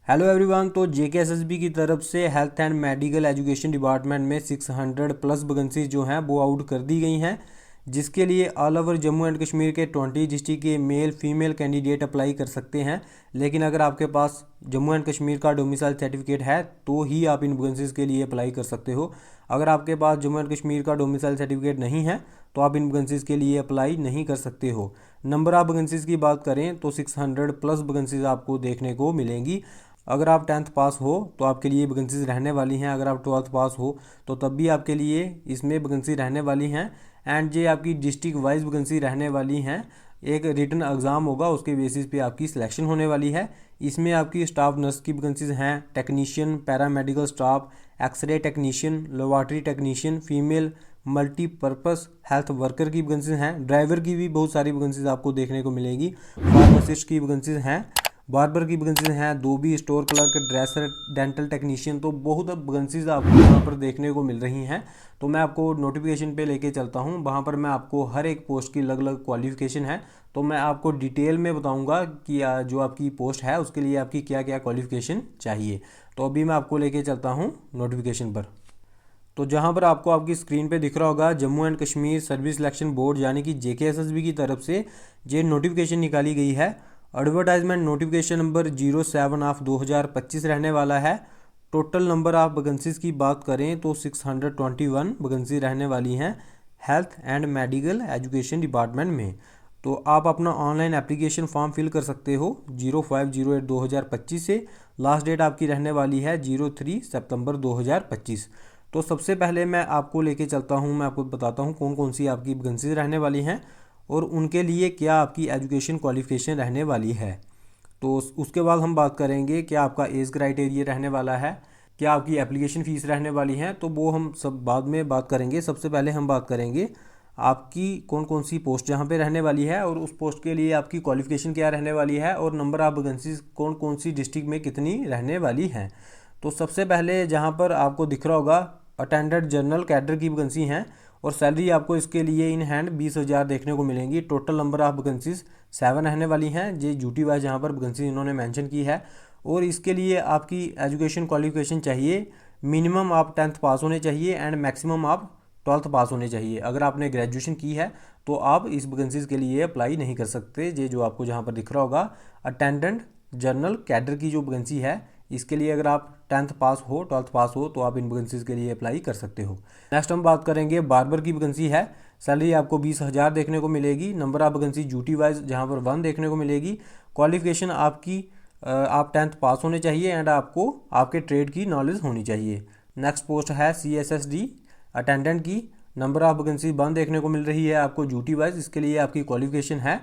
Hello everyone. तो JKSSB की तरफ से health and medical education department में 600 प्लस वैकेंसीज जो हैं वो आउट कर दी गई हैं, जिसके लिए all over Jammu and Kashmir के 20 डिस्ट्रिक्ट के मेल फीमेल कैंडिडेट अप्लाई कर सकते हैं। लेकिन अगर आपके पास जम्मू एंड कश्मीर का डोमिसाइल सर्टिफिकेट है तो ही आप इन वैकेंसीज के लिए अप्लाई कर सकते हो। अगर आपके पास जम्मू एंड कश्मीर का डोमिसाइल सर्टिफिकेट नहीं है तो आप इन वैकेंसीज के लिए अप्लाई नहीं कर सकते हो। नंबर ऑफ वैकेंसीज की बात करें तो 600 प्लस वैकेंसीज आपको देखने को मिलेंगी। अगर आप 10th पास हो तो आपके लिए वैकेंसीज रहने वाली हैं। अगर आप 12th पास हो तो तब भी आपके लिए इसमें वैकेंसी रहने वाली हैं। एंड ये आपकी डिस्ट्रिक्ट वाइज वैकेंसी रहने वाली हैं। एक रिटन एग्ज़ाम होगा, उसके बेसिस पे आपकी सिलेक्शन होने वाली है। इसमें आपकी स्टाफ नर्स की वैकेंसीज हैं, technician, paramedical staff, x ray technician, laboratory technician, female multipurpose health worker की वैकेंसीज हैं। ड्राइवर की भी बहुत सारी वैकेंसीज आपको देखने को मिलेगी। फार्मासिस्ट की वैकेंसीज हैं, बार्बर की वैकेंसीज हैं, dhobi, store clerk, dresser, dental technician. तो बहुत वैकेंसीज आपको यहाँ पर देखने को मिल रही हैं। तो मैं आपको नोटिफिकेशन पे लेके चलता हूँ, वहाँ पर मैं आपको हर एक पोस्ट की अलग अलग क्वालिफिकेशन है। तो मैं आपको डिटेल में बताऊँगा कि जो आपकी पोस्ट है उसके लिए आपकी क्या क्या क्वालिफिकेशन चाहिए। तो अभी मैं आपको लेके चलता हूँ नोटिफिकेशन पर। तो जहाँ पर आपको आपकी स्क्रीन पे दिख रहा होगा Jammu and Kashmir service selection board यानी कि जेकेएसएसबी की तरफ से ये नोटिफिकेशन निकाली गई है। एडवर्टाइजमेंट नोटिफिकेशन नंबर 07 ऑफ 2025 रहने वाला है। टोटल नंबर ऑफ वैकेंसीज की बात करें तो 621 वैकेंसी रहने वाली हैं health and medical education department में। तो आप अपना ऑनलाइन एप्लीकेशन फॉर्म फिल कर सकते हो 05/08/2025 से। लास्ट डेट आपकी रहने वाली है 03 सितंबर 2025। तो सबसे पहले मैं आपको लेके चलता हूँ, मैं आपको बताता हूँ कौन कौन सी आपकी वैकेंसीज रहने वाली हैं और उनके लिए क्या आपकी एजुकेशन क्वालिफिकेशन रहने वाली है। तो उसके बाद हम बात करेंगे क्या आपका एज क्राइटेरिया रहने वाला है, क्या आपकी एप्लीकेशन फ़ीस रहने वाली है। तो वो हम सब बाद में बात करेंगे। सबसे पहले हम बात करेंगे आपकी कौन कौन सी पोस्ट जहाँ पे रहने वाली है और उस पोस्ट के लिए आपकी क्वालिफिकेशन क्या रहने वाली है और नंबर ऑफ वैकेंसीज कौन कौन सी डिस्ट्रिक्ट में कितनी रहने वाली हैं। तो सबसे पहले जहाँ पर आपको दिख रहा होगा अटेंडेंट जनरल कैडर की वैकेंसी हैं और सैलरी आपको इसके लिए इन हैंड 20,000 देखने को मिलेंगी। टोटल नंबर ऑफ वैकेंसीज 7 रहने वाली हैं। ये ड्यूटी वाइज यहाँ पर वैकेंसी इन्होंने मेंशन की है। और इसके लिए आपकी एजुकेशन क्वालिफिकेशन चाहिए, मिनिमम आप 10th पास होने चाहिए एंड मैक्सिमम आप 12th पास होने चाहिए। अगर आपने ग्रेजुएशन की है तो आप इस वैकेंसीज के लिए अप्लाई नहीं कर सकते। ये जो आपको जहाँ पर दिख रहा होगा अटेंडेंट जनरल कैडर की जो वैकेंसी है, इसके लिए अगर आप 10th पास हो 12th पास हो तो आप इन वैकेंसीज के लिए अप्लाई कर सकते हो। नेक्स्ट हम बात करेंगे बार्बर की वैकेंसी है। सैलरी आपको 20,000 देखने को मिलेगी। Number of vacancy duty wise जहाँ पर 1 देखने को मिलेगी। क्वालिफिकेशन आपकी आप 10th पास होने चाहिए एंड आपको आपके ट्रेड की नॉलेज होनी चाहिए। नेक्स्ट पोस्ट है CSSD अटेंडेंट की। नंबर ऑफ वैकेंसी 1 देखने को मिल रही है आपको ड्यूटी वाइज। इसके लिए आपकी क्वालिफिकेशन है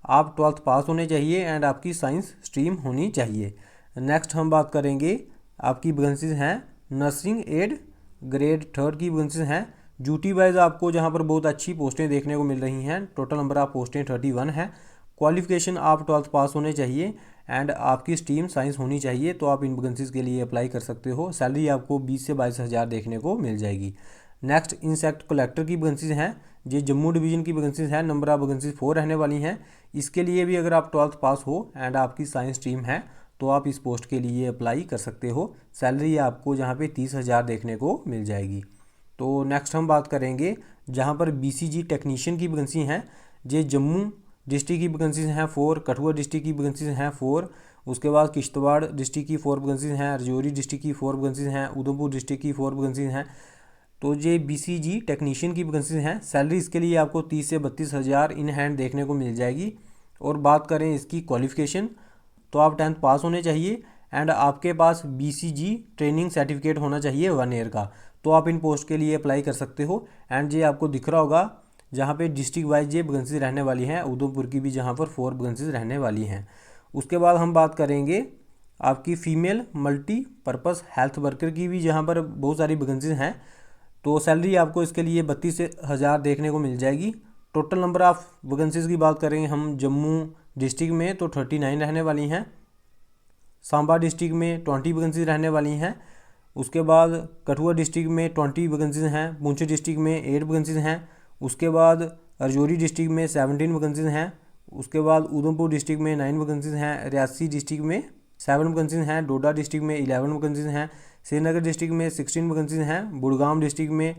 आप 12th पास होने चाहिए एंड आपकी साइंस स्ट्रीम होनी चाहिए। नेक्स्ट हम बात करेंगे आपकी वैकेंसीज हैं नर्सिंग एड ग्रेड 3 की वैकेंसीज हैं। ड्यूटी वाइज आपको जहां पर बहुत अच्छी पोस्टें देखने को मिल रही हैं। टोटल नंबर ऑफ पोस्टें 31 हैं। क्वालिफिकेशन आप 12th पास होने चाहिए एंड आपकी स्ट्रीम साइंस होनी चाहिए। तो आप इन वैकेंसीज के लिए अप्लाई कर सकते हो। सैलरी आपको 20 से 22,000 देखने को मिल जाएगी। नेक्स्ट इंसेक्ट कलेक्टर की वैकेंसीज हैं। ये जम्मू डिवीजन की वैकेंसीज हैं। नंबर ऑफ वैकेंसीज 4 रहने वाली हैं। इसके लिए भी अगर आप 12th पास हो एंड आपकी साइंस स्ट्रीम है तो आप इस पोस्ट के लिए अप्लाई कर सकते हो। सैलरी आपको जहाँ पे 30,000 देखने को मिल जाएगी। तो नेक्स्ट हम बात करेंगे जहाँ पर BCG टेक्नीशियन की वैकेंसी हैं। ये जम्मू डिस्ट्रिक्ट की वैकेंसीज हैं 4, कठुआ डिस्ट्रिक्ट की वैकेंसीज हैं 4, उसके बाद किश्तवाड़ डिस्ट्रिक्ट की 4 वैकेंसीज हैं, राजौरी डिस्ट्रिक्ट की 4 वैकेंसीज हैं, उधमपुर डिस्ट्रिक्ट की 4 वैकेंसीज हैं। तो ये BCG टेक्नीशियन की वैकेंसीज हैं। सैलरी इसके लिए आपको 30 से 32,000 इन हैंड देखने को मिल जाएगी। और बात करें इसकी क्वालिफिकेशन तो आप 10th पास होने चाहिए एंड आपके पास BCG ट्रेनिंग सर्टिफिकेट होना चाहिए 1 ईयर का। तो आप इन पोस्ट के लिए अप्लाई कर सकते हो। एंड ये आपको दिख रहा होगा जहाँ पे डिस्ट्रिक्ट वाइज ये वैकेंसी रहने वाली हैं। उधमपुर की भी जहाँ पर 4 वैकेंसीज रहने वाली हैं। उसके बाद हम बात करेंगे आपकी फ़ीमेल मल्टीपर्पज़ हेल्थ वर्कर की भी जहाँ पर बहुत सारी वैकेंसीज हैं। तो सैलरी आपको इसके लिए 32,000 देखने को मिल जाएगी। टोटल नंबर ऑफ वैकेंसीज़ की बात करेंगे हम जम्मू डिस्ट्रिक्ट में तो 39 रहने वाली हैं। सांबा डिस्ट्रिक्ट में 20 वैकेंसीज रहने वाली हैं। उसके बाद कठुआ डिस्ट्रिक्ट में 20 वैकेंसीज हैं। पुंछ डिस्ट्रिक्ट में 8 वैकेंसीज हैं। उसके बाद राजौरी डिस्ट्रिक्ट में 17 वैकेंसीज हैं। उसके बाद उधमपुर डिस्ट्रिक्ट में 9 वैकेंसीज हैं। रियासी डिस्ट्रिक्ट में 7 वैकेंसीज हैं, डोडा डिस्ट्रिक्ट में 11 वैकेंसीज हैं, श्रीनगर डिस्ट्रिक्ट में 16 वैकेंसीज हैं, बुड़गाम डिस्ट्रिक्ट में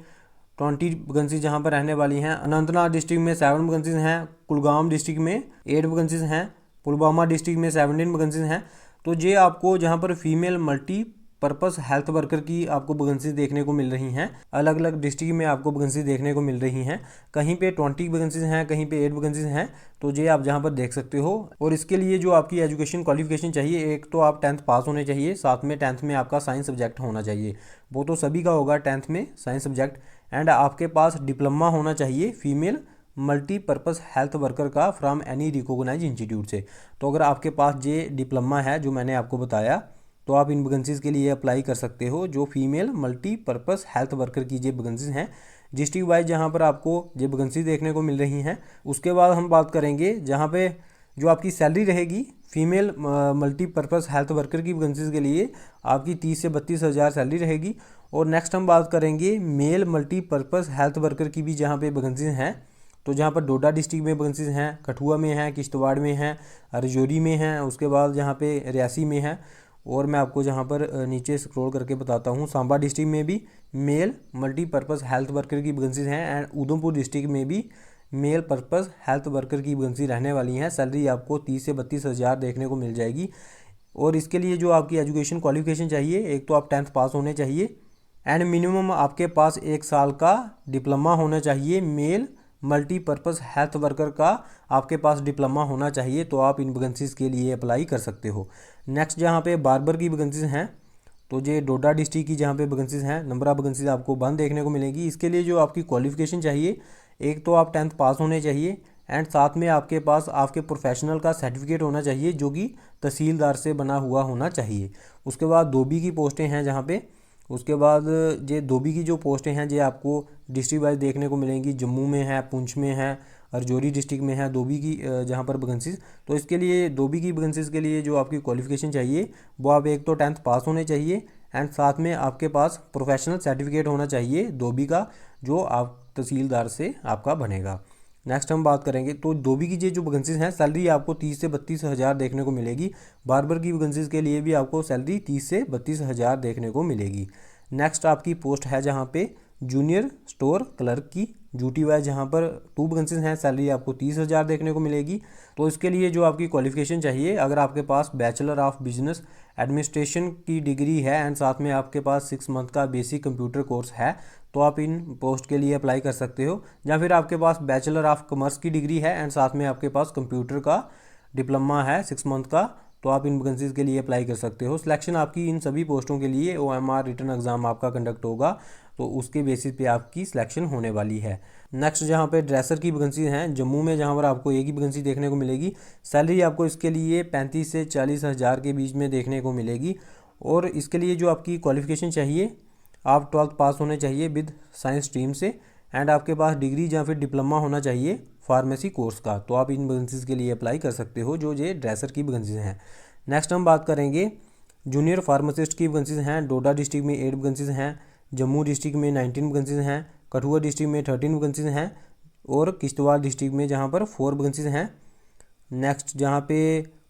20 वैकेंसीज जहाँ पर रहने वाली हैं, अनंतनाग डिस्ट्रिक्ट में 7 वैकेंसीज हैं, कुलगाम डिस्ट्रिक्ट में 8 वैकेंसीज हैं, पुलवामा डिस्ट्रिक्ट में 17 वैकेंसीज हैं। तो ये आपको जहाँ पर female multi purpose health worker की आपको वैकेंसी देखने को मिल रही हैं, अलग अलग डिस्ट्रिक्ट में आपको वैकेंसी देखने को मिल रही हैं। कहीं पे 20 वैकेंसीज हैं, कहीं पे 8 वैकेंसीज हैं, तो ये आप जहाँ पर देख सकते हो। और इसके लिए जो आपकी एजुकेशन क्वालिफिकेशन चाहिए, एक तो आप 10th पास होने चाहिए, साथ में 10th में आपका साइंस सब्जेक्ट होना चाहिए, वो तो सभी का होगा 10th में साइंस सब्जेक्ट। एंड आपके पास डिप्लोमा होना चाहिए फीमेल मल्टीपर्पज़ हेल्थ वर्कर का फ्रॉम एनी रिकॉग्नाइज इंस्टीट्यूट से। तो अगर आपके पास ये डिप्लोमा है जो मैंने आपको बताया, तो आप इन वैकेंसीज़ के लिए अप्लाई कर सकते हो, जो फीमेल मल्टीपर्पज़ हेल्थ वर्कर की ये वैकेंसीज़ हैं डिस्ट्रिक्ट वाइज जहाँ पर आपको ये वैकेंसी देखने को मिल रही हैं। उसके बाद हम बात करेंगे जहाँ पे जो आपकी सैलरी रहेगी फीमेल मल्टीपर्पज़ हेल्थ वर्कर की वैकेंसीज़ के लिए आपकी 30 से 32 हज़ार सैलरी रहेगी। और नेक्स्ट हम बात करेंगे मेल मल्टीपर्पज़ हेल्थ वर्कर की भी जहाँ पे वैकेंसीज़ हैं, तो जहाँ पर डोडा डिस्ट्रिक्ट में वैकेंसीज़ हैं, कठुआ में हैं, किश्तवाड़ में हैं, राजौरी में हैं, उसके बाद जहाँ पे रियासी में है। और मैं आपको जहाँ पर नीचे स्क्रॉल करके बताता हूँ, सांबा डिस्ट्रिक्ट में भी मेल मल्टीपर्पज़ हेल्थ वर्कर की वैकेंसीज़ हैं। एंड उधमपुर डिस्ट्रिक्ट में भी मेल पर्पज़ हेल्थ वर्कर की वैकेंसी रहने वाली हैं। सैलरी आपको 30 से 32 हज़ार देखने को मिल जाएगी। और इसके लिए जो आपकी एजुकेशन क्वालिफिकेशन चाहिए, एक तो आप 10th पास होने चाहिए एंड मिनिमम आपके पास 1 साल का डिप्लोमा होना चाहिए। मेल मल्टीपर्पज़ हेल्थ वर्कर का आपके पास डिप्लोमा होना चाहिए, तो आप इन वैकेंसीज़ के लिए अप्लाई कर सकते हो। नेक्स्ट जहाँ पे बार्बर की वैकेंसीज़ हैं, तो ये डोडा डिस्ट्रिक्ट की जहाँ पे वैकेंसीज़ हैं, नंबर ऑफ वैकेंसीज़ आपको बंद देखने को मिलेगी। इसके लिए जो आपकी क्वालिफिकेशन चाहिए, एक तो आप 10th पास होने चाहिए एंड साथ में आपके पास आपके प्रोफेशनल का सर्टिफिकेट होना चाहिए जो कि तहसीलदार से बना हुआ होना चाहिए। उसके बाद धोबी की पोस्टें हैं जहाँ पे, उसके बाद ये धोबी की जो पोस्टें हैं ये आपको डिस्ट्रिक्ट वाइज देखने को मिलेंगी। जम्मू में है, पुंछ में है, राजौरी डिस्ट्रिक्ट में है धोबी की जहाँ पर वैकेंसीज। तो इसके लिए धोबी की वैकेंसीज के लिए जो आपकी क्वालिफिकेशन चाहिए, वो आप एक तो 10th पास होने चाहिए एंड साथ में आपके पास प्रोफेशनल सर्टिफिकेट होना चाहिए धोबी का, जो आप तहसीलदार से आपका बनेगा। नेक्स्ट हम बात करेंगे, तो धोबी की जो वैकेंसीज हैं, सैलरी आपको 30 से 32 हज़ार देखने को मिलेगी। बार्बर की वैकेंसीज के लिए भी आपको सैलरी 30 से 32 हज़ार देखने को मिलेगी। नेक्स्ट आपकी पोस्ट है जहाँ पे जूनियर स्टोर क्लर्क की, ड्यूटी वाइज जहाँ पर 2 वैकेंसीज हैं, सैलरी आपको 30 हज़ार देखने को मिलेगी। तो इसके लिए जो आपकी क्वालिफिकेशन चाहिए, अगर आपके पास बैचलर ऑफ बिजनेस एडमिनिस्ट्रेशन की डिग्री है एंड साथ में आपके पास 6 मंथ का बेसिक कंप्यूटर कोर्स है, तो आप इन पोस्ट के लिए अप्लाई कर सकते हो। या फिर आपके पास बैचलर ऑफ कॉमर्स की डिग्री है एंड साथ में आपके पास कंप्यूटर का डिप्लोमा है 6 मंथ का, तो आप इन वैकेंसीज़ के लिए अप्लाई कर सकते हो। सिलेक्शन आपकी इन सभी पोस्टों के लिए OMR रिटर्न एग्ज़ाम आपका कंडक्ट होगा, तो उसके बेसिस पे आपकी सिलेक्शन होने वाली है। नेक्स्ट जहाँ पे ड्रेसर की वैकेंसी हैं जम्मू में, जहाँ पर आपको एक ही वैकेंसी देखने को मिलेगी। सैलरी आपको इसके लिए 35 से 40 हज़ार के बीच में देखने को मिलेगी। और इसके लिए जो आपकी क्वालिफिकेशन चाहिए, आप 12th पास होने चाहिए विद साइंस स्ट्रीम से एंड आपके पास डिग्री या फिर डिप्लोमा होना चाहिए फार्मेसी कोर्स का, तो आप इन वैकेंसीज़ के लिए अप्लाई कर सकते हो, जो ये ड्रेसर की वैकेंसीज हैं। नेक्स्ट हम बात करेंगे जूनियर फार्मासिस्ट की वैकेंसीज हैं। डोडा डिस्ट्रिक्ट में 8 वैकेंसीज हैं, जम्मू डिस्ट्रिक्ट में 19 वैकेंसीज हैं, कठुआ डिस्ट्रिक्ट में 13 वैकेंसीज हैं और किश्तवाड़ डिस्ट्रिक्ट में जहाँ पर 4 वैकेंसीज हैं। नेक्स्ट जहाँ पे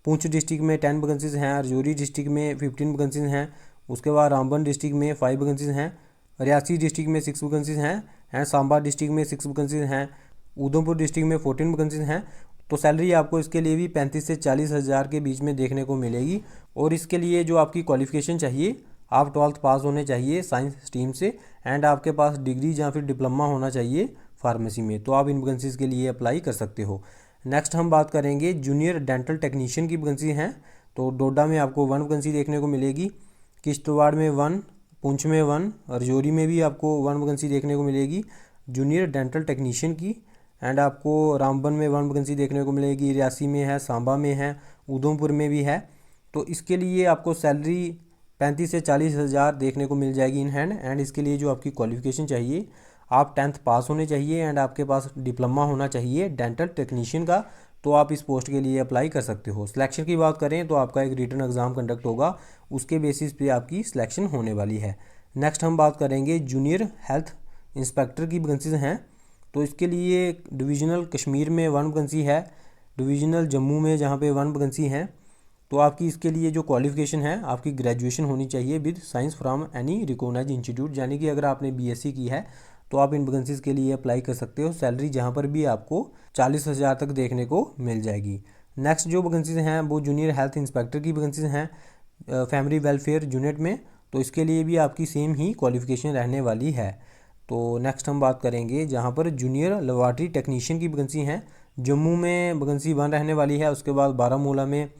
पुंछ डिस्ट्रिक्ट में 10 वैकेंसीज हैं, राजौरी डिस्ट्रिक्ट में 15 वैकेंसीज हैं, उसके बाद रामबन डिस्ट्रिक्ट में 5 वैकेंसीज हैं, रियासी डिस्ट्रिक्ट में 6 वैकेंसीज हैं एंड सांबा डिस्ट्रिक्ट में 6 वैकेंसीज हैं, उधमपुर डिस्ट्रिक्ट में 14 वैकेंसीज हैं। तो सैलरी आपको इसके लिए भी 35 से 40 हज़ार के बीच में देखने को मिलेगी। और इसके लिए जो आपकी क्वालिफिकेशन चाहिए, आप 12th पास होने चाहिए साइंस स्ट्रीम से एंड आपके पास डिग्री या फिर डिप्लोमा होना चाहिए फार्मेसी में, तो आप इन वैकेंसीज़ के लिए अप्लाई कर सकते हो। नेक्स्ट हम बात करेंगे जूनियर डेंटल टेक्नीशियन की वैकेंसी हैं। तो डोडा में आपको 1 वैकेंसी देखने को मिलेगी, किश्तवाड़ में 1, पुंछ में 1, राजौरी में भी आपको 1 वैकेंसी देखने को मिलेगी जूनियर डेंटल टेक्नीशियन की एंड आपको रामबन में 1 वैकेंसी देखने को मिलेगी, रियासी में है, सांबा में है, उधमपुर में भी है। तो इसके लिए आपको सैलरी 35 से 40 हज़ार देखने को मिल जाएगी इन हैंड। एंड इसके लिए जो आपकी क्वालिफिकेशन चाहिए, आप 10th पास होने चाहिए एंड आपके पास डिप्लोमा होना चाहिए डेंटल टेक्नीशियन का, तो आप इस पोस्ट के लिए अप्लाई कर सकते हो। सिलेक्शन की बात करें तो आपका एक रिटन एग्ज़ाम कंडक्ट होगा, उसके बेसिस पे आपकी सिलेक्शन होने वाली है। नेक्स्ट हम बात करेंगे जूनियर हेल्थ इंस्पेक्टर की वैकेंसीज हैं। तो इसके लिए डिविजनल कश्मीर में 1 वैकेंसी है, डिविजनल जम्मू में जहाँ पे 1 वैकेंसी है, तो आपकी इसके लिए जो क्वालिफिकेशन है आपकी ग्रेजुएशन होनी चाहिए with science from any recognised institute, यानी कि अगर आपने बीएससी की है तो आप इन वैकेंसीज के लिए अप्लाई कर सकते हो। सैलरी जहाँ पर भी आपको 40,000 तक देखने को मिल जाएगी। नेक्स्ट जो वैकेंसीज हैं वो जूनियर हेल्थ इंस्पेक्टर की वैकेंसीज हैं फैमिली वेलफेयर यूनिट में, तो इसके लिए भी आपकी सेम ही क्वालिफिकेशन रहने वाली है। तो नेक्स्ट हम बात करेंगे जहाँ पर जूनियर लेबॉरेटरी टेक्नीशियन की वैकेंसी हैं। जम्मू में वैकेंसी 1 रहने वाली है, उसके बाद बारामूला में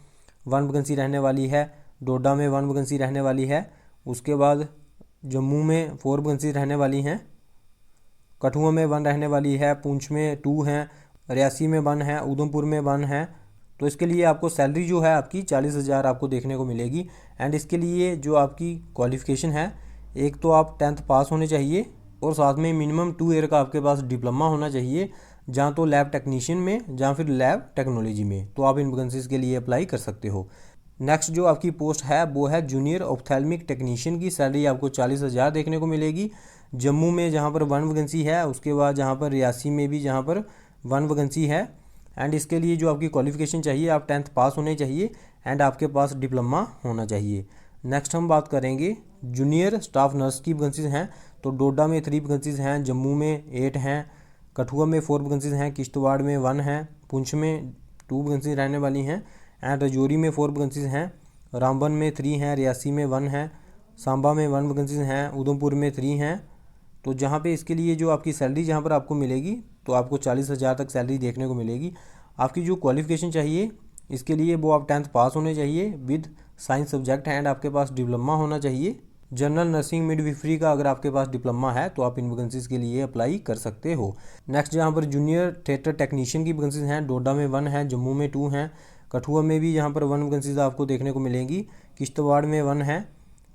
1 वैकेंसी रहने वाली है, डोडा में 1 वैकेंसी रहने वाली है, उसके बाद जम्मू में 4 वैकेंसी रहने वाली हैं, कठुआ में 1 रहने वाली है, पुंछ में 2 हैं, रियासी में 1 है, उधमपुर में 1 है। तो इसके लिए आपको सैलरी जो है आपकी 40,000 आपको देखने को मिलेगी। एंड इसके लिए जो आपकी क्वालिफ़िकेशन है, एक तो आप 10th पास होने चाहिए और साथ में मिनिमम 2 ईयर का आपके पास डिप्लोमा होना चाहिए, जहाँ तो लैब टेक्नीशियन में जहाँ फिर लैब टेक्नोलॉजी में। तो आप इन वैकेंसीज़ के लिए अप्लाई कर सकते हो। नेक्स्ट जो आपकी पोस्ट है वो है जूनियर ऑप्थेल्मिक टेक्नीशियन की। सैलरी आपको 40,000 देखने को मिलेगी। जम्मू में जहाँ पर 1 वैकेंसी है, उसके बाद जहाँ पर रियासी में भी जहाँ पर 1 वैकेंसी है। एंड इसके लिए जो आपकी क्वालिफिकेशन चाहिए, आप 10th पास होने चाहिए एंड आपके पास डिप्लोमा होना चाहिए। नेक्स्ट हम बात करेंगे जूनियर स्टाफ नर्स की वैकेंसीज हैं। तो डोडा में 3 वैकेंसीज हैं, जम्मू में 8 हैं, कठुआ में 4 वैकेंसीज हैं, किश्तवाड़ में 1 है, पुंछ में 2 वैकेंसी रहने वाली हैं एंड रजौरी में 4 वैकेंसीज हैं, रामबन में 3 हैं, रियासी में 1 है, सांबा में 1 वैकेंसीज हैं, उधमपुर में 3 हैं। तो जहाँ पे इसके लिए जो आपकी सैलरी जहाँ पर आपको मिलेगी तो आपको 40,000 तक सैलरी देखने को मिलेगी। आपकी जो क्वालिफिकेशन चाहिए इसके लिए वो आप 10th पास होने चाहिए विद साइंस सब्जेक्ट एंड आपके पास डिप्लोमा होना चाहिए। जनरल नर्सिंग मिडविफरी का अगर आपके पास डिप्लोमा है तो आप इन वैकेंसीज़ के लिए अप्लाई कर सकते हो। नेक्स्ट जहाँ पर जूनियर थिएटर टेक्नीशियन की वैकेंसीज हैं, डोडा में 1 है, जम्मू में 2 हैं, कठुआ में भी यहाँ पर 1 वैकेंसीज आपको देखने को मिलेंगी, किश्तवाड़ में 1 है,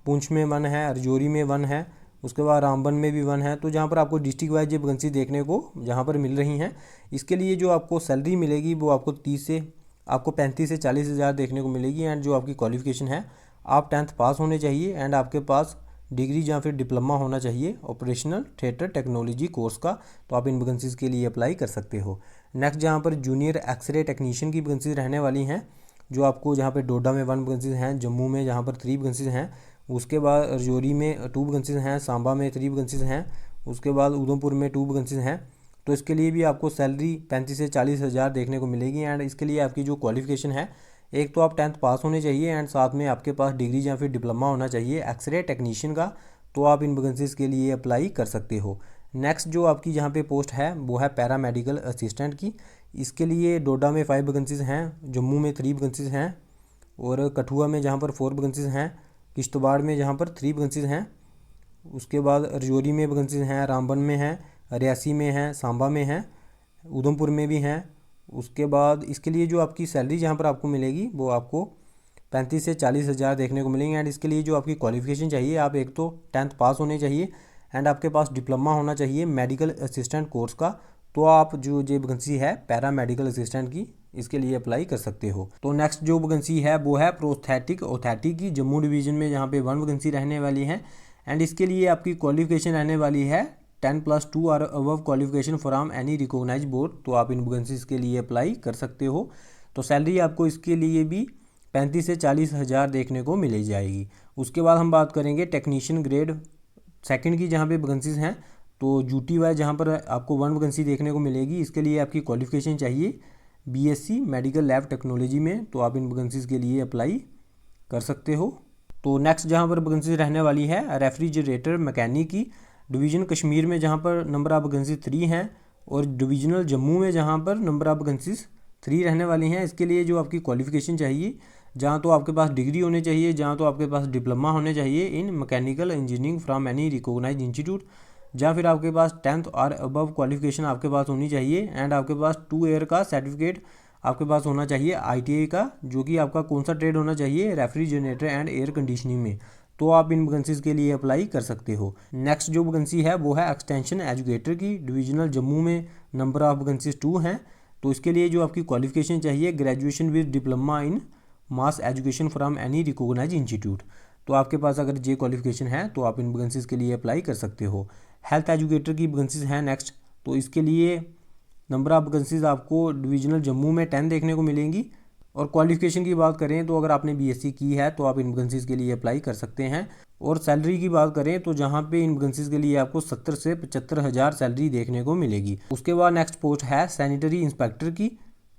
पुंछ में 1 है, रजौरी में 1 है, उसके बाद रामबन में भी 1 है। तो जहाँ पर आपको डिस्ट्रिक्ट वाइज ये वैकेंसी देखने को जहाँ पर मिल रही हैं, इसके लिए जो आपको सैलरी मिलेगी वो आपको 35 से 40,000 देखने को मिलेगी। एंड जो आपकी क्वालिफिकेशन है, आप 10th पास होने चाहिए एंड आपके पास डिग्री या फिर डिप्लोमा होना चाहिए ऑपरेशनल थिएटर टेक्नोलॉजी कोर्स का। तो आप इन वैकेंसीज़ के लिए अप्लाई कर सकते हो। नेक्स्ट जहाँ पर जूनियर एक्सरे टेक्नीशियन की वैकेंसीज रहने वाली हैं, जो आपको जहाँ पे डोडा में 1 वैकेंसीज हैं, जम्मू में जहाँ पर 3 वैकेंसीज हैं, उसके बाद रजौरी में 2 वैकेंसीज हैं, सांबा में 3 वैकेंसीज हैं, उसके बाद उधमपुर में 2 वैकेंसीज हैं। तो इसके लिए भी आपको सैलरी 35 से 40,000 देखने को मिलेगी। एंड इसके लिए आपकी जो क्वालिफिकेशन है, एक तो आप 10th पास होने चाहिए एंड साथ में आपके पास डिग्री या फिर डिप्लोमा होना चाहिए एक्सरे टेक्नीशियन का। तो आप इन वैकेंसीज़ के लिए अप्लाई कर सकते हो। नेक्स्ट जो आपकी जहाँ पे पोस्ट है वो है पैरामेडिकल असिस्टेंट की। इसके लिए डोडा में 5 वैकेंसीज हैं, जम्मू में 3 वैकेंसीज हैं, और कठुआ में जहाँ पर 4 वैकेंसीज हैं, किश्तवाड़ में जहाँ पर 3 वैकेंसीज हैं, उसके बाद रजौरी में वैकेंसीज हैं, रामबन में हैं, रियासी में हैं, सांबा में हैं, उधमपुर में भी हैं। उसके बाद इसके लिए जो आपकी सैलरी जहाँ पर आपको मिलेगी वो आपको 35 से 40,000 देखने को मिलेंगे। एंड इसके लिए जो आपकी क्वालिफिकेशन चाहिए, आप एक तो 10th पास होने चाहिए एंड आपके पास डिप्लोमा होना चाहिए मेडिकल असिस्टेंट कोर्स का। तो आप जो ये वैकेंसी है पैरा मेडिकल असिस्टेंट की, इसके लिए अप्लाई कर सकते हो। तो नेक्स्ट जो वैकेंसी है वो है प्रोस्थेटिक ऑथोरिटी की, जम्मू डिवीज़न में जहाँ पे 1 वैकेंसी रहने वाली है। एंड इसके लिए आपकी क्वालिफिकेशन रहने वाली है 10+2 और above qualification from any recognised board. तो आप इन वैकेंसीज के लिए अप्लाई कर सकते हो। तो सैलरी आपको इसके लिए भी 35 से 40,000 देखने को मिल जाएगी। उसके बाद हम बात करेंगे टेक्नीशियन ग्रेड 2 की, जहाँ पे वैकेंसीज हैं। तो ड्यूटी वाइज जहाँ पर आपको 1 वैकेंसी देखने को मिलेगी, इसके लिए आपकी क्वालिफिकेशन चाहिए बीएससी मेडिकल लैब टेक्नोलॉजी में। तो आप इन वैकेंसीज के लिए अप्लाई कर सकते हो। तो नेक्स्ट जहाँ पर वैकेंसी रहने वाली है रेफ्रिजरेटर मैकेनिक की, डिवीज़न कश्मीर में जहाँ पर नंबर ऑफ वैकेंसी 3 हैं, और डिवीजनल जम्मू में जहाँ पर नंबर ऑफ वैकेंसीज 3 रहने वाली हैं। इसके लिए जो आपकी क्वालिफिकेशन चाहिए, जहाँ तो आपके पास डिग्री होनी चाहिए, जहाँ तो आपके पास डिप्लोमा होने चाहिए in mechanical engineering from any recognised institute, जहाँ फिर आपके पास 10th और अबव क्वालिफिकेशन आपके पास होनी चाहिए एंड आपके पास 2 ईयर का सर्टिफिकेट आपके पास होना चाहिए आईटीआई का, जो कि आपका कौन सा ट्रेड होना चाहिए, रेफ्रिजरेटर एंड एयर कंडीशनिंग में। तो आप इन वैकेंसीज के लिए अप्लाई कर सकते हो। नेक्स्ट जो वैकेंसी है वो है एक्सटेंशन एजुकेटर की, डिविजनल जम्मू में नंबर ऑफ वैकेंसीज 2 हैं। तो इसके लिए जो आपकी क्वालिफिकेशन चाहिए graduation with diploma in mass education from any recognised institute. तो आपके पास अगर ये क्वालिफिकेशन है तो आप इन वैकेंसीज के लिए अप्लाई कर सकते हो। हेल्थ एजुकेटर की वैकेंसीज हैं नेक्स्ट। तो इसके लिए नंबर ऑफ वैकेंसीज आपको डिविजनल जम्मू में 10 देखने को मिलेंगी, और क्वालिफिकेशन की बात करें तो अगर आपने बीएससी की है तो आप इन वैकेंसीज़ के लिए अप्लाई कर सकते हैं। और सैलरी की बात करें तो जहां पे इन वैकेंसीज़ के लिए आपको 70 से 75 हज़ार सैलरी देखने को मिलेगी। उसके बाद नेक्स्ट पोस्ट है सैनिटरी इंस्पेक्टर की।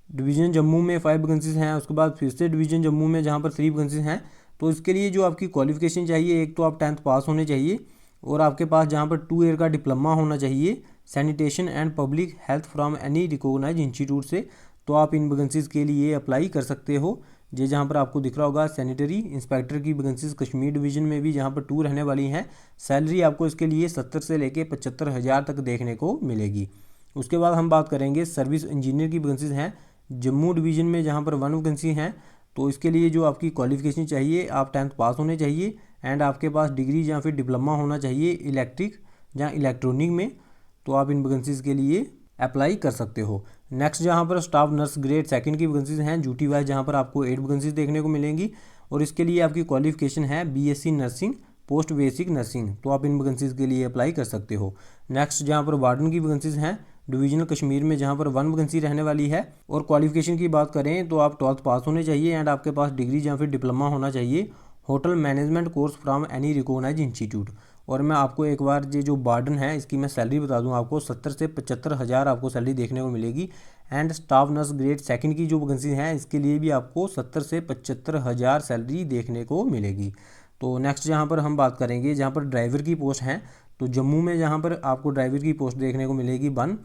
डिवीज़न जम्मू में 5 वैकेंसीज़ हैं। उसके बाद फिर से डिवीज़न जम्मू में जहाँ पर 3 वैकेंसीज़ हैं। तो इसके लिए जो आपकी क्वालिफिकेशन चाहिए, एक तो आप 10th पास होने चाहिए और आपके पास जहाँ पर 2 ईयर का डिप्लोमा होना चाहिए sanitation and public health from any recognised institute से। तो आप इन वैकेंसीज़ के लिए अप्लाई कर सकते हो। ये जहाँ पर आपको दिख रहा होगा सैनिटरी इंस्पेक्टर की वैकेंसीज़ कश्मीर डिवीज़न में भी जहाँ पर 2 रहने वाली हैं। सैलरी आपको इसके लिए 70 से लेके 75 हज़ार तक देखने को मिलेगी। उसके बाद हम बात करेंगे सर्विस इंजीनियर की वैकेंसीज़ हैं जम्मू डिवीज़न में जहाँ पर 1 वैकेंसी हैं। तो इसके लिए जो आपकी क्वालिफिकेशन चाहिए, आप 10th पास होने चाहिए एंड आपके पास डिग्री या फिर डिप्लोमा होना चाहिए इलेक्ट्रिक या इलेक्ट्रॉनिक में। तो आप इन वैकेंसीज़ के लिए अप्लाई कर सकते हो। नेक्स्ट जहाँ पर स्टाफ नर्स ग्रेड 2 की वैकेंसीज़ हैं ड्यूटी वाइज, जहाँ पर आपको 8 वैकेंसीज़ देखने को मिलेंगी और इसके लिए आपकी क्वालिफिकेशन है BSc nursing post basic nursing. तो आप इन वैकेंसीज़ के लिए अप्लाई कर सकते हो। नेक्स्ट जहाँ पर वार्डन की वैकेंसीज़ हैं डिवीजनल कश्मीर में जहाँ पर 1 वैकेंसी रहने वाली है। और क्वालिफिकेशन की बात करें तो आप 12th पास होने चाहिए एंड आपके पास डिग्री या फिर डिप्लोमा होना चाहिए hotel management course from any recognised institute. और मैं आपको एक बार ये जो वार्डन है इसकी मैं सैलरी बता दूं, आपको 70 से 75 हज़ार आपको सैलरी देखने को मिलेगी। एंड स्टाफ नर्स ग्रेड 2 की जो वैकेंसी है इसके लिए भी आपको 70 से 75 हज़ार सैलरी देखने को मिलेगी। तो नेक्स्ट जहाँ पर हम बात करेंगे जहाँ पर ड्राइवर की पोस्ट हैं, तो जम्मू में जहाँ पर आपको ड्राइवर की पोस्ट देखने को मिलेगी 1।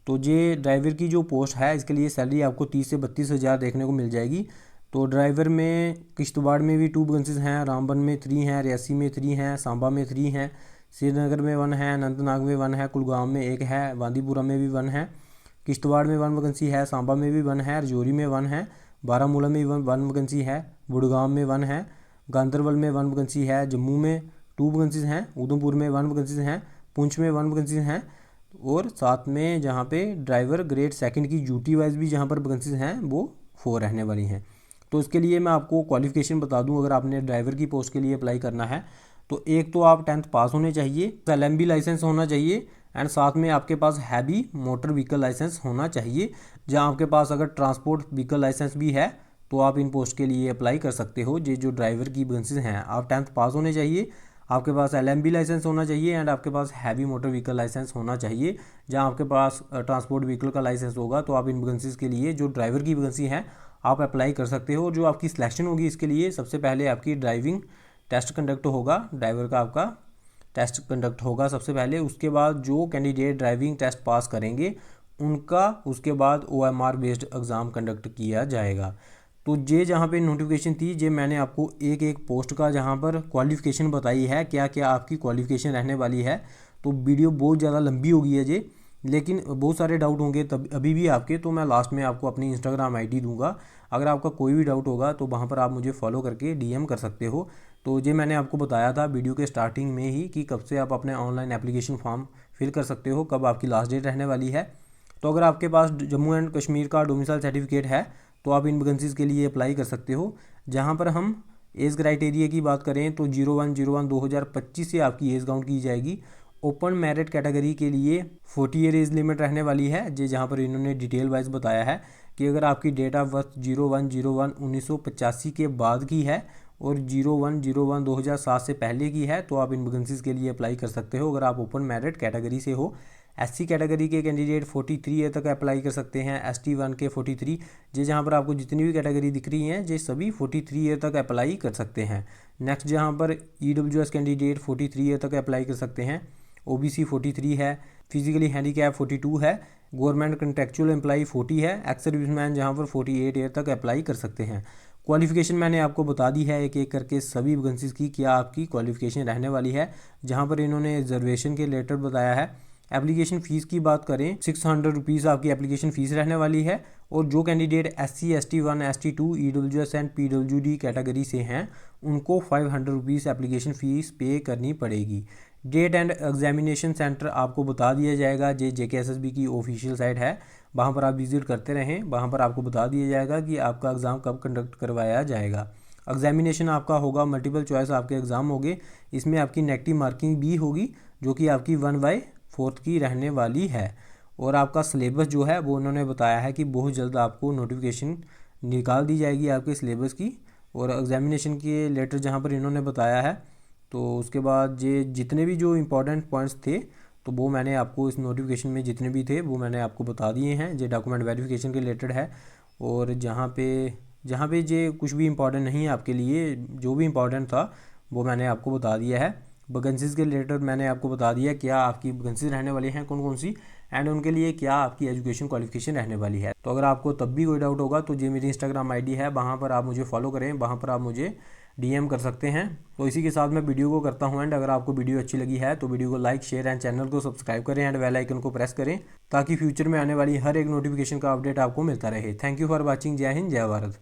तो ये ड्राइवर की जो पोस्ट है इसके लिए सैलरी आपको 30 से 32 हज़ार देखने को मिल जाएगी। तो ड्राइवर में किश्तवाड़ में भी 2 वैकेंसीज़ हैं, रामबन में 3 हैं, रियासी में 3 हैं, सांबा में 3 हैं, श्रीनगर में 1 है, अनंतनाग में 1 है, कुलगाम में 1 है, बांदीपुरा में भी 1 है, किश्तवाड़ में 1 वैकेंसी है, सांबा में भी 1 है, रजौरी में 1 है, बारामूला में 1 वैकेंसी है, बुड़गाम में 1 है, गांदरबल में 1 वैकेंसी है, जम्मू में 2 वैकेंसीज़ हैं, उधमपुर में 1 वैकेंसीज़ हैं, पुंछ में 1 वैकेंसीज़ हैं और साथ में जहाँ पे ड्राइवर ग्रेड 2 की ड्यूटी वाइज भी जहाँ पर वैकेंसीज़ हैं वो 4 रहने वाली हैं। तो इसके लिए मैं आपको क्वालिफिकेशन बता दूं, अगर आपने ड्राइवर की पोस्ट के लिए अप्लाई करना है तो एक तो आप 10th पास होने चाहिए, एलएमबी लाइसेंस होना चाहिए एंड साथ में आपके पास हैवी मोटर व्हीकल लाइसेंस होना चाहिए। जहां आपके पास अगर ट्रांसपोर्ट व्हीकल लाइसेंस भी है तो आप इन पोस्ट के लिए अप्लाई कर सकते हो। ये जो ड्राइवर की वैकेंसीज हैं, आप 10th पास होने चाहिए, आपके पास एलएमबी लाइसेंस होना चाहिए एंड आपके पास हैवी मोटर व्हीकल लाइसेंस होना चाहिए। जहां आपके पास ट्रांसपोर्ट व्हीकल का लाइसेंस होगा तो आप इन वैकेंसीज के लिए जो ड्राइवर की वैकेंसी है आप अप्लाई कर सकते हो। जो आपकी सिलेक्शन होगी इसके लिए सबसे पहले आपकी ड्राइविंग टेस्ट कंडक्ट होगा, ड्राइवर का आपका टेस्ट कंडक्ट होगा सबसे पहले। उसके बाद जो कैंडिडेट ड्राइविंग टेस्ट पास करेंगे उनका उसके बाद OMR बेस्ड एग्ज़ाम कंडक्ट किया जाएगा। तो ये जहाँ पे नोटिफिकेशन थी, ये मैंने आपको एक एक पोस्ट का जहाँ पर क्वालिफिकेशन बताई है, क्या क्या आपकी क्वालिफिकेशन रहने वाली है। तो वीडियो बहुत ज़्यादा लंबी हो गई है ये, लेकिन बहुत सारे डाउट होंगे तब अभी भी आपके, तो मैं लास्ट में आपको अपनी इंस्टाग्राम ID दूंगा। अगर आपका कोई भी डाउट होगा तो वहाँ पर आप मुझे फॉलो करके DM कर सकते हो। तो ये मैंने आपको बताया था वीडियो के स्टार्टिंग में ही कि कब से आप अपने ऑनलाइन एप्लीकेशन फॉर्म फिल कर सकते हो, कब आपकी लास्ट डेट रहने वाली है। तो अगर आपके पास जम्मू एंड कश्मीर का डोमिसाइल सर्टिफिकेट है तो आप इन वैकेंसीज़ के लिए अप्लाई कर सकते हो। जहाँ पर हम एज क्राइटेरिया की बात करें तो 01/01/2025 से आपकी एज काउंट की जाएगी। ओपन मेरिट कैटेगरी के लिए 40 ईयर एज लिमिट रहने वाली है, जे जहाँ पर इन्होंने डिटेल वाइज बताया है कि अगर आपकी डेट ऑफ बर्थ 01/01/1985 के बाद की है और 01/01/2007 से पहले की है तो आप इन वैकेंसीज़ के लिए अप्लाई कर सकते हो। अगर आप ओपन मेरिट कैटेगरी से हो, SC कैटेगरी के कैंडिडेट 43 ईयर तक अप्लाई कर सकते हैं, ST1 के 43, ये जहाँ पर आपको जितनी भी कैटेगरी दिख रही हैं ये सभी 43 ईयर तक अप्लाई कर सकते हैं। नेक्स्ट जहाँ पर EWS कैंडिडेट 43 ईयर तक अप्लाई कर सकते हैं, OBC 43 है, फिजिकली हैंडीकैप 42 है, गवर्नमेंट कंट्रेक्चुअल एम्प्लॉई 40 है, एक्स सर्विसमैन जहाँ पर 48 ईयर तक अप्लाई कर सकते हैं। क्वालिफिकेशन मैंने आपको बता दी है एक एक करके सभी वैकेंसीज़ की क्या आपकी क्वालिफिकेशन रहने वाली है। जहाँ पर इन्होंने रिजर्वेशन के रिलेटेड बताया है। एप्लीकेशन फ़ीस की बात करें 600 रुपीज़ आपकी एप्लीकेशन फ़ीस रहने वाली है और जो candidate SC, ST1, ST2, EWS and PWD category से हैं उनको 500 रुपीज़ एप्लीकेशन फ़ीस पे करनी पड़ेगी। डेट एंड एग्जामिनेशन सेंटर आपको बता दिया जाएगा, JKSSB की ऑफिशियल साइट है, वहाँ पर आप विजिट करते रहें, वहाँ पर आपको बता दिया जाएगा कि आपका एग्ज़ाम कब कंडक्ट करवाया जाएगा। एग्जामिनेशन आपका होगा मल्टीपल चॉइस आपके एग्ज़ाम होंगे, इसमें आपकी नेगेटिव मार्किंग भी होगी जो कि आपकी 1/4 की रहने वाली है। और आपका सिलेबस जो है वो उन्होंने बताया है कि बहुत जल्द आपको नोटिफिकेशन निकाल दी जाएगी आपके सिलेबस की, और एग्जामिनेशन के लेटर जहाँ पर इन्होंने बताया है। तो उसके बाद ये जितने भी जो इम्पोर्टेंट पॉइंट्स थे तो वो मैंने आपको इस नोटिफिकेशन में जितने भी थे वो मैंने आपको बता दिए हैं। ये डॉक्यूमेंट वेरिफिकेशन के रिलेटेड है, और जहाँ पे ये कुछ भी इम्पोर्टेंट नहीं है आपके लिए, जो भी इम्पोर्टेंट था वो मैंने आपको बता दिया है। वैकेंसीज़ के रिलेटेड मैंने आपको बता दिया क्या आपकी वैकेंसीज रहने वाली हैं, कौन कौन सी, एंड उनके लिए क्या आपकी एजुकेशन क्वालिफिकेशन रहने वाली है। तो अगर आपको तब भी कोई डाउट होगा तो ये मेरी इंस्टाग्राम आईडी है, वहाँ पर आप मुझे फॉलो करें, वहाँ पर आप मुझे डीएम कर सकते हैं। तो इसी के साथ मैं वीडियो को करता हूँ एंड अगर आपको वीडियो अच्छी लगी है तो वीडियो को लाइक शेयर एंड चैनल को सब्सक्राइब करें एंड बेल आइकन को प्रेस करें, ताकि फ्यूचर में आने वाली हर एक नोटिफिकेशन का अपडेट आपको मिलता रहे। Thank you for watching. जय हिंद, जय भारत।